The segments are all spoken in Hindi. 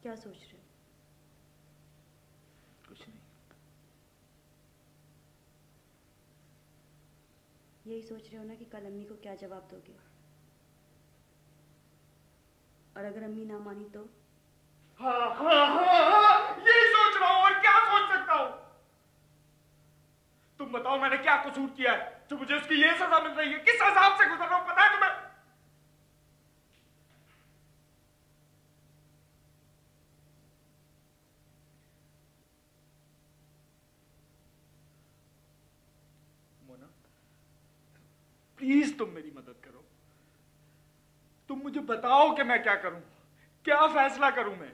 क्या सोच रहे हो? कुछ नहीं। यही सोच रहे हो ना कि कल अम्मी को क्या जवाब दोगे? और अगर अम्मी ना मानी तो? हाँ हाँ हाँ हाँ, यही सोच रहा हूँ, और क्या सोच सकता हूँ। तुम बताओ मैंने क्या कसूर किया है जो मुझे उसकी ये सजा मिल रही है? किस अजाब से गुजर रहा हूँ पता है तुम्हें? मोना, प्लीज तुम मेरी मदद करो। तुम मुझे बताओ कि मैं क्या करूं, क्या फैसला करूं मैं।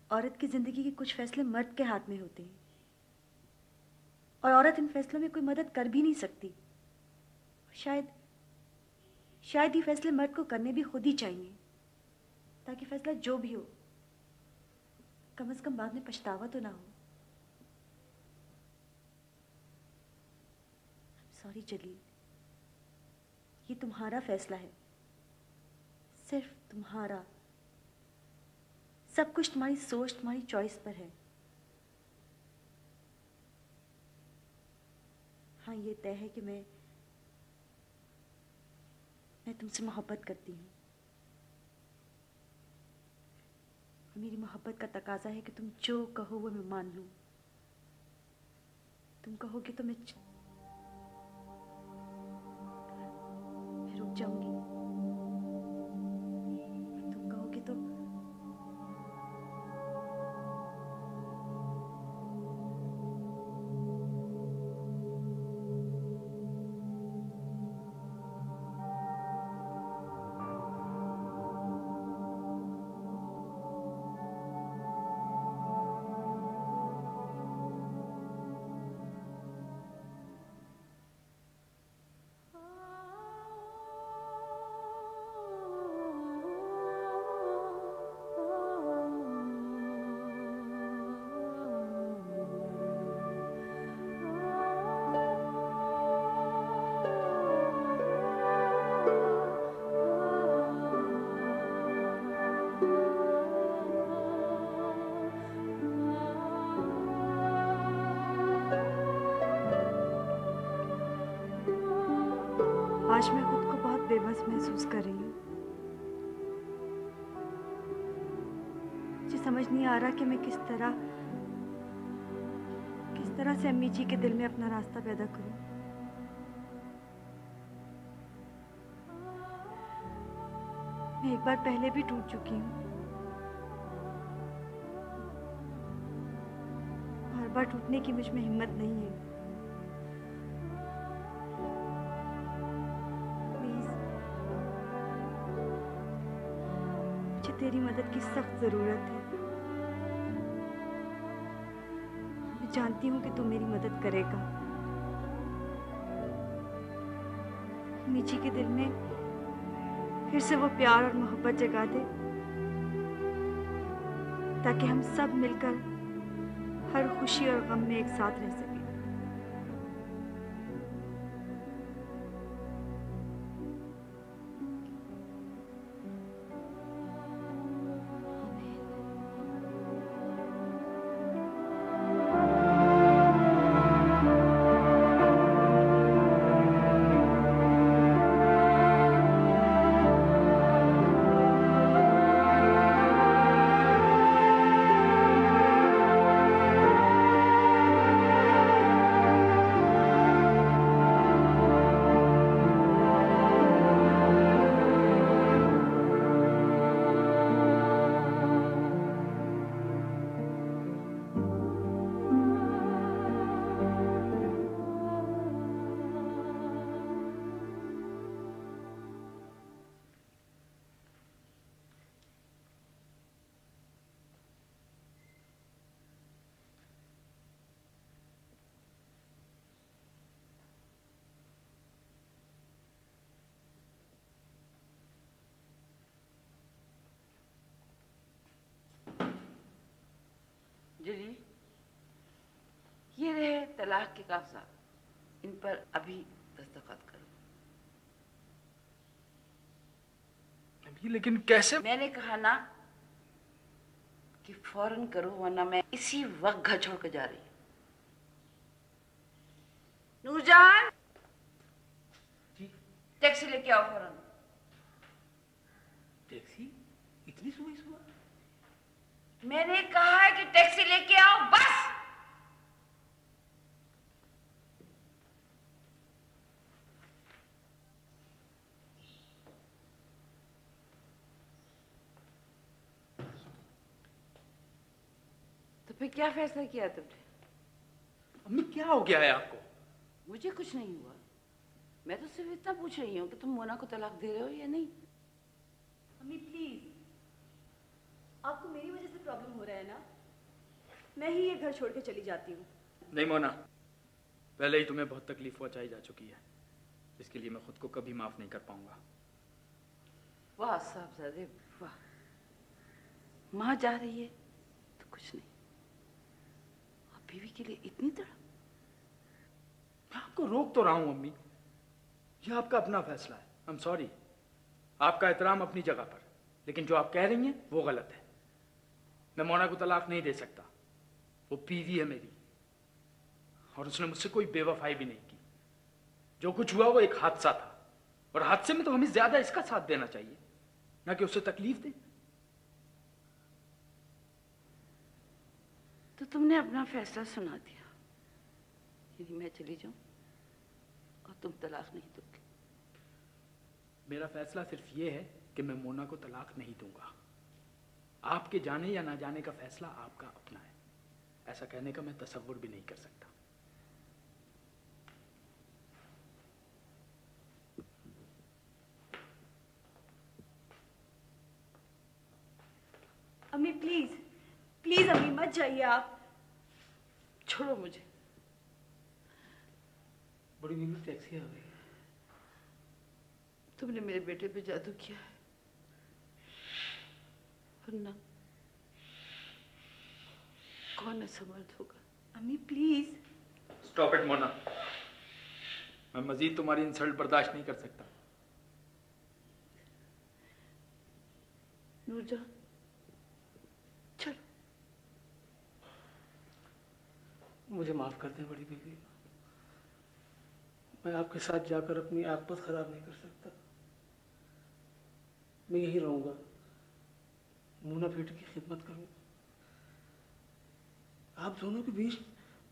औरत की जिंदगी के कुछ फैसले मर्द के हाथ में होते हैं और औरत इन फैसलों में कोई मदद कर भी नहीं सकती। शायद शायद ये फैसले मर्द को करने भी खुद ही चाहिए, ताकि फैसला जो भी हो कम से कम बाद में पछतावा तो ना हो। सॉरी जलील, ये तुम्हारा फैसला है, सिर्फ तुम्हारा। सब कुछ तुम्हारी सोच, तुम्हारी चॉइस पर है। हाँ, ये तय है कि मैं तुमसे मोहब्बत करती हूँ। मेरी मोहब्बत का तकाजा है कि तुम जो कहो वो मैं मान लूँ। तुम कहोगे तो मैं रुक जाऊंगी। तुम कहोगे तो आज मैं खुद को बहुत बेबस महसूस कर रही हूँ। मुझे समझ नहीं आ रहा कि मैं किस तरह से अम्मी जी के दिल में अपना रास्ता पैदा करूँ। मैं एक बार पहले भी टूट चुकी हूँ, हर बार टूटने की मुझ में हिम्मत नहीं है। मुझे तेरी मदद की सख्त जरूरत है। मैं जानती हूँ कि तू मेरी मदद करेगा। अम्मी जी के दिल में फिर से वो प्यार और मोहब्बत जगा दे, ताकि हम सब मिलकर हर खुशी और गम में एक साथ रह सकें। जलील, ये रहे तलाक के कागजात, इन पर अभी दस्तखत करो। अम्मी लेकिन कैसे? मैंने कहा ना कि फौरन करो, वरना मैं इसी वक्त घर छोड़ कर जा रही हूँ। नूरजान, टैक्सी लेके आओ फौरन। टैक्सी? इतनी सुबह सुबह? मैंने कहा है कि टैक्सी लेके आओ, बस। तो फिर क्या फैसला किया तुमने? अम्मी क्या हो गया है आपको? मुझे कुछ नहीं हुआ। मैं तो सिर्फ इतना पूछ रही हूँ कि तुम मोना को तलाक दे रहे हो या नहीं। अम्मी प्लीज, आपको मेरी वजह से प्रॉब्लम हो रहा है ना? मैं ही ये घर छोड़ के चली जाती हूँ। नहीं मोना, पहले ही तुम्हें बहुत तकलीफ पहुंचाई जा चुकी है, इसके लिए मैं खुद को कभी माफ नहीं कर पाऊंगा। वाह साहबजादे वाह। माँ जा रही है तो कुछ नहीं, और बीवी के लिए इतनी तड़प। मैं आपको रोक तो रहा हूं अम्मी, यह आपका अपना फैसला है। आई एम सॉरी, आपका एहतराम अपनी जगह पर, लेकिन जो आप कह रही हैं वो गलत है। मैं मोना को तलाक नहीं दे सकता, वो बीवी है मेरी, और उसने मुझसे कोई बेवफाई भी नहीं की। जो कुछ हुआ वो एक हादसा था, और हादसे में तो हमें ज्यादा इसका साथ देना चाहिए, ना कि उसे तकलीफ दे। तो तुमने अपना फैसला सुना दिया, यदि मैं चली जाऊं और तुम तलाक नहीं दोगे। मेरा फैसला सिर्फ ये है कि मैं मोना को तलाक नहीं दूंगा। आपके जाने या ना जाने का फैसला आपका अपना है, ऐसा कहने का मैं तसव्वुर भी नहीं कर सकता। अम्मी प्लीज, प्लीज अम्मी मत जाइए आप। छोड़ो मुझे। बड़ी बीवी टैक्सी आ गई। तुमने मेरे बेटे पे जादू किया है, वरना कौन असमर्थ होगा। अम्मी प्लीज। स्टॉप इट मोना, मैं मजीद तुम्हारी इंसल्ट बर्दाश्त नहीं कर सकता। नूरजान चलो। मुझे माफ कर दें बड़ी बीवी, मैं आपके साथ जाकर अपनी आकबत खराब नहीं कर सकता। मैं यही रहूंगा, मोना बेटे की खिदमत करूंगा। आप दोनों के बीच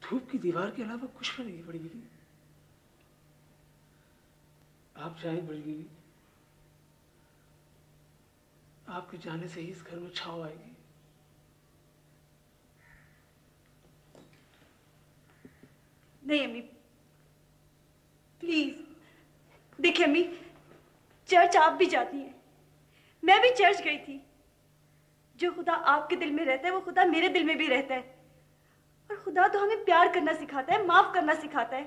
धूप की दीवार के अलावा कुछ भी नहीं बड़ी बीवी। आप जाएं बड़ी बीवी, आपके जाने से ही इस घर में छाव आएगी। नहीं अम्मी प्लीज। देखिए अम्मी, चर्च आप भी जाती हैं, मैं भी चर्च गई थी। जो खुदा आपके दिल में रहता है वो खुदा मेरे दिल में भी रहता है, और खुदा तो हमें प्यार करना सिखाता है, माफ करना सिखाता है।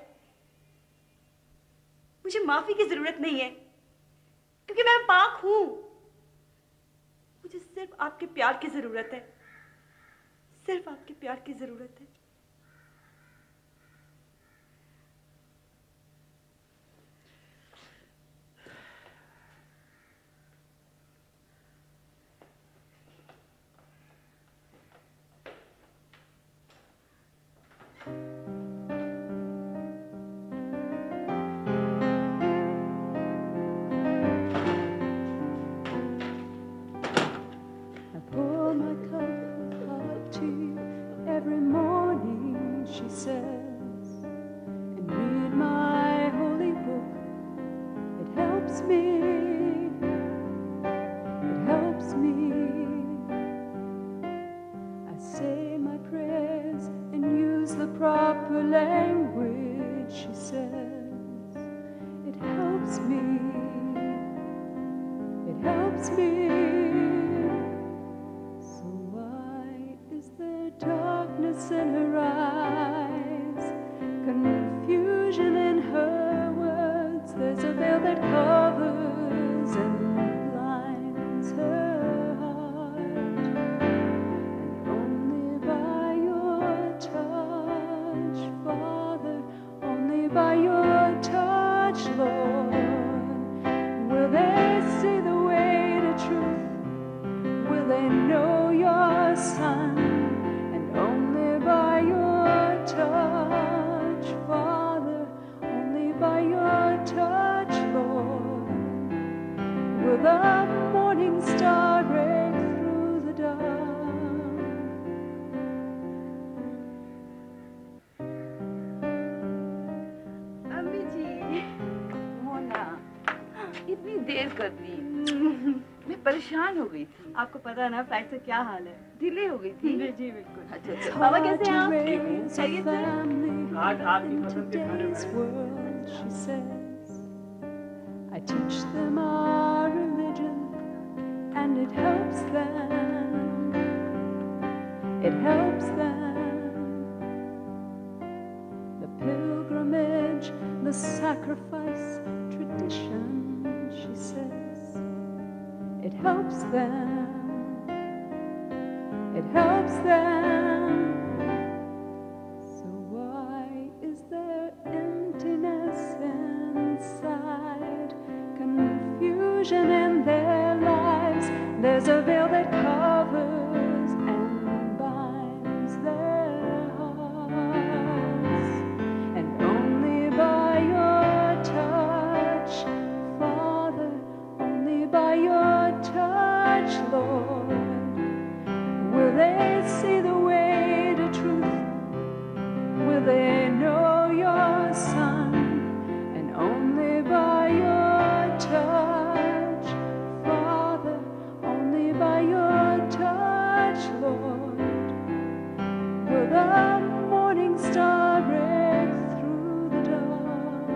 मुझे माफी की जरूरत नहीं है, क्योंकि मैं पाक हूं। मुझे सिर्फ आपके प्यार की जरूरत है, सिर्फ आपके प्यार की जरूरत है। Will they see the way to truth? Son, and only by your touch, Father, only by your touch, Lord, will the morning star break through the dark. अम्मी जी, मोना, इतनी देर कर दी। मैं परेशान हो गई थी। आपको पता है ना फ्लाइट से क्या हाल है। ढीले हो गई थी। जी बिल्कुल। अच्छा अच्छा। बाबा कैसे हैं आप? Khayriye se? आज आपकी पसंद के खाने Today's बनाए। world, she says, I teach them our religion, and it helps them. It helps them. The pilgrimage, the sacrifice, tradition, she says, it helps them. It helps them. So why is there emptiness inside? Confusion in their lives. There's a veil that covers and binds their hearts. And only by your touch, Father, only by your touch, Lord, will they see the way to truth? Will they know your Son? And only by your touch, Father, only by your touch, Lord, will the morning star break through the dark.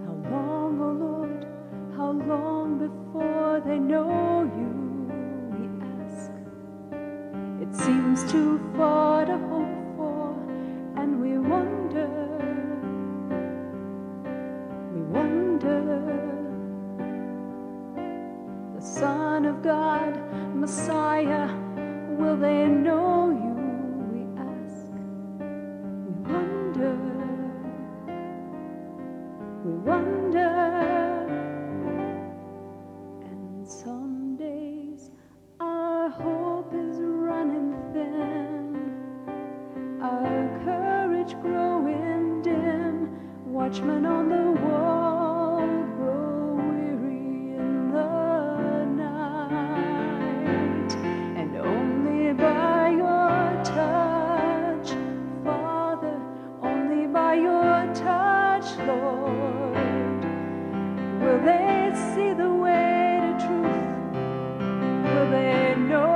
How long, oh Lord, how long before they know you, we ask. It seems too far to hope for, and we wonder, the Son of God, Messiah, will they know you, we ask. We wonder, and some days our hope is running thin, our courage growing dim, watchmen on the wall grow weary in the night, and only by your touch, Father, only by your touch, Lord, will they see the way to truth? Will they know